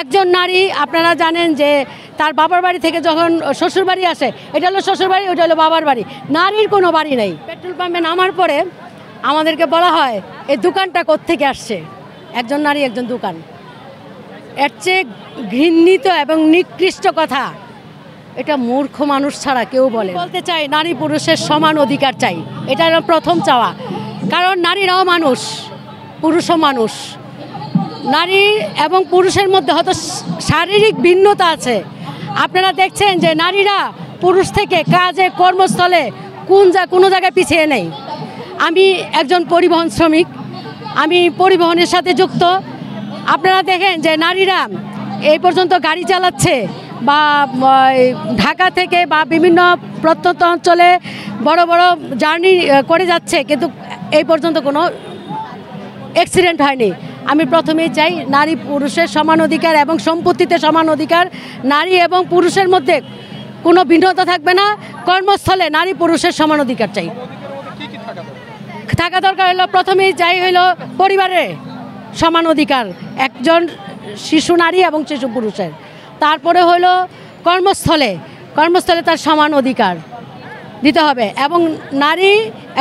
একজন নারী আপনারা জানেন যে তার বাবার বাড়ি থেকে যখন শ্বশুর বাড়ি আসে, এটা হলো শ্বশুর বাড়ি, ওটা হলো বাবার বাড়ি, নারীর কোনো বাড়ি নেই। পেট্রোল পাম্পে নামার পরে আমাদেরকে বলা হয় এই দোকানটা কোত্থেকে আসছে, একজন নারী একজন দোকান। এর চেয়ে ঘৃণিত এবং নিকৃষ্ট কথা এটা মূর্খ মানুষ ছাড়া কেউ বলতে চাই নারী পুরুষের সমান অধিকার চাই, এটা হলো প্রথম চাওয়া। কারণ নারীরাও মানুষ, পুরুষও মানুষ। নারী এবং পুরুষের মধ্যে হয়তো শারীরিক ভিন্নতা আছে। আপনারা দেখছেন যে নারীরা পুরুষ থেকে কাজে কর্মস্থলে কোনো জায়গায় পিছিয়ে নেই। আমি একজন পরিবহন শ্রমিক, আমি পরিবহনের সাথে যুক্ত। আপনারা দেখেন যে নারীরা এই পর্যন্ত গাড়ি চালাচ্ছে বা ঢাকা থেকে বা বিভিন্ন প্রত্যন্ত অঞ্চলে বড় বড় জার্নি করে যাচ্ছে, কিন্তু এই পর্যন্ত কোনো অ্যাক্সিডেন্ট হয়নি। আমি প্রথমেই চাই নারী পুরুষের সমান অধিকার এবং সম্পত্তিতে সমান অধিকার। নারী এবং পুরুষের মধ্যে কোনো ভিন্নতা থাকবে না। কর্মস্থলে নারী পুরুষের সমান অধিকার চাই। থাকা দরকার হলো প্রথমেই চাই হলো পরিবারে সমান অধিকার, একজন শিশু নারী এবং শিশু পুরুষের। তারপরে হলো কর্মস্থলে তার সমান অধিকার দিতে হবে এবং নারী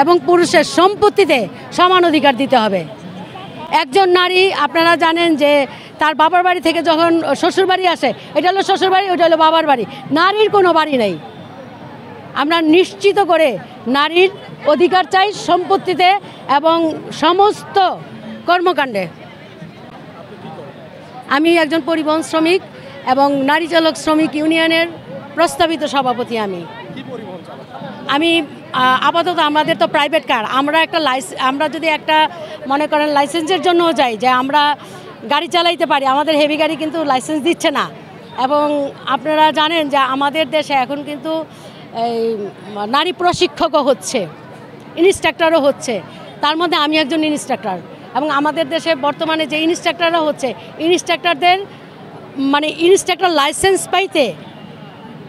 এবং পুরুষের সম্পত্তিতে সমান অধিকার দিতে হবে। একজন নারী আপনারা জানেন যে তার বাবার বাড়ি থেকে যখন শ্বশুর বাড়ি আসে, এটা হলো শ্বশুর বাড়ি, ওটা হলো বাবার বাড়ি, নারীর কোনো বাড়ি নেই। আমরা নিশ্চিত করে নারীর অধিকার চাই সম্পত্তিতে এবং সমস্ত কর্মকাণ্ডে। আমি একজন পরিবহন শ্রমিক এবং নারী চালক শ্রমিক ইউনিয়নের প্রস্তাবিত সভাপতি। আমি আপাতত আমাদের তো প্রাইভেট কার, আমরা যদি একটা মনে করেন লাইসেন্সের জন্য যাই যে আমরা গাড়ি চালাইতে পারি, আমাদের হেভি গাড়ি কিন্তু লাইসেন্স দিচ্ছে না। এবং আপনারা জানেন যে আমাদের দেশে এখন কিন্তু নারী প্রশিক্ষকও হচ্ছে, ইনস্ট্রাক্টরও হচ্ছে। তার মধ্যে আমি একজন ইনস্ট্রাক্টর এবং আমাদের দেশে বর্তমানে যে ইনস্ট্রাক্টররা হচ্ছে, ইনস্ট্রাক্টরদের ইনস্ট্রাক্টর লাইসেন্স পাইতে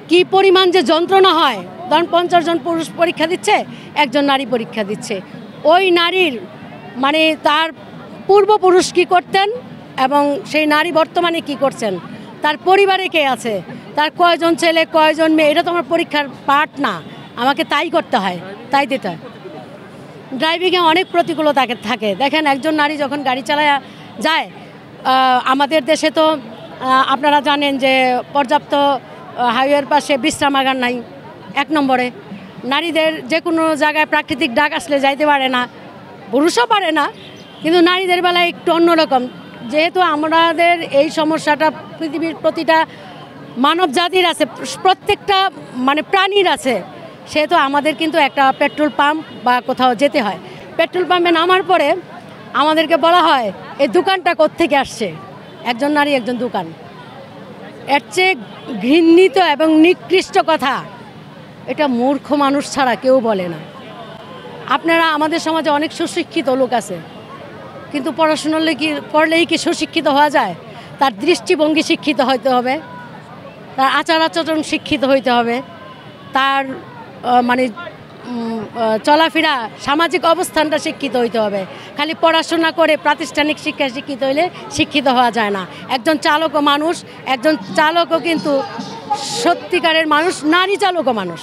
কি পরিমাণ যে যন্ত্রণা হয়। ধরুন 50 জন পুরুষ পরীক্ষা দিচ্ছে, একজন নারী পরীক্ষা দিচ্ছে। ওই নারীর তার পূর্বপুরুষ কী করতেন এবং সেই নারী বর্তমানে কি করছেন, তার পরিবারে কে আছে, তার কয়জন ছেলে কয়জন মেয়ে, এটা তো আমার পরীক্ষার পার্ট না। আমাকে তাই করতে হয়, তাই দিতে হয়। ড্রাইভিংয়ে অনেক প্রতিকূলতা থাকে। দেখেন একজন নারী যখন গাড়ি চালায় যায়, আমাদের দেশে তো আপনারা জানেন যে পর্যাপ্ত হাইওয়ের পাশে বিশ্রামাগার নাই। 1 নম্বরে নারীদের যে কোনো জায়গায় প্রাকৃতিক ডাক আসলে যাইতে পারে না, পুরুষও পারে না, কিন্তু নারীদের বেলায় একটু অন্যরকম। যেহেতু আমাদের এই সমস্যাটা পৃথিবীর প্রতিটা মানব জাতির আছে, প্রত্যেকটা প্রাণীর আছে, সেহেতু আমাদের কিন্তু একটা পেট্রোল পাম্প বা কোথাও যেতে হয়। পেট্রোল পাম্পে নামার পরে আমাদেরকে বলা হয় এই দোকানটা কোত্থেকে আসছে, একজন নারী একজন দোকান। এর চেয়ে ঘৃণিত এবং নিকৃষ্ট কথা এটা মূর্খ মানুষ ছাড়া কেউ বলে না। আপনারা আমাদের সমাজে অনেক সুশিক্ষিত লোক আছে, কিন্তু পড়াশোনা পড়লেই কি সুশিক্ষিত হওয়া যায়? তার দৃষ্টিভঙ্গি শিক্ষিত হইতে হবে, তার আচার আচরণ শিক্ষিত হইতে হবে, তার চলাফেরা সামাজিক অবস্থানটা শিক্ষিত হইতে হবে। খালি পড়াশোনা করে প্রাতিষ্ঠানিক শিক্ষা শিক্ষিত হইলে শিক্ষিত হওয়া যায় না। একজন চালকও মানুষ, একজন চালকও কিন্তু সত্যিকারের মানুষ, নারী চালকও মানুষ।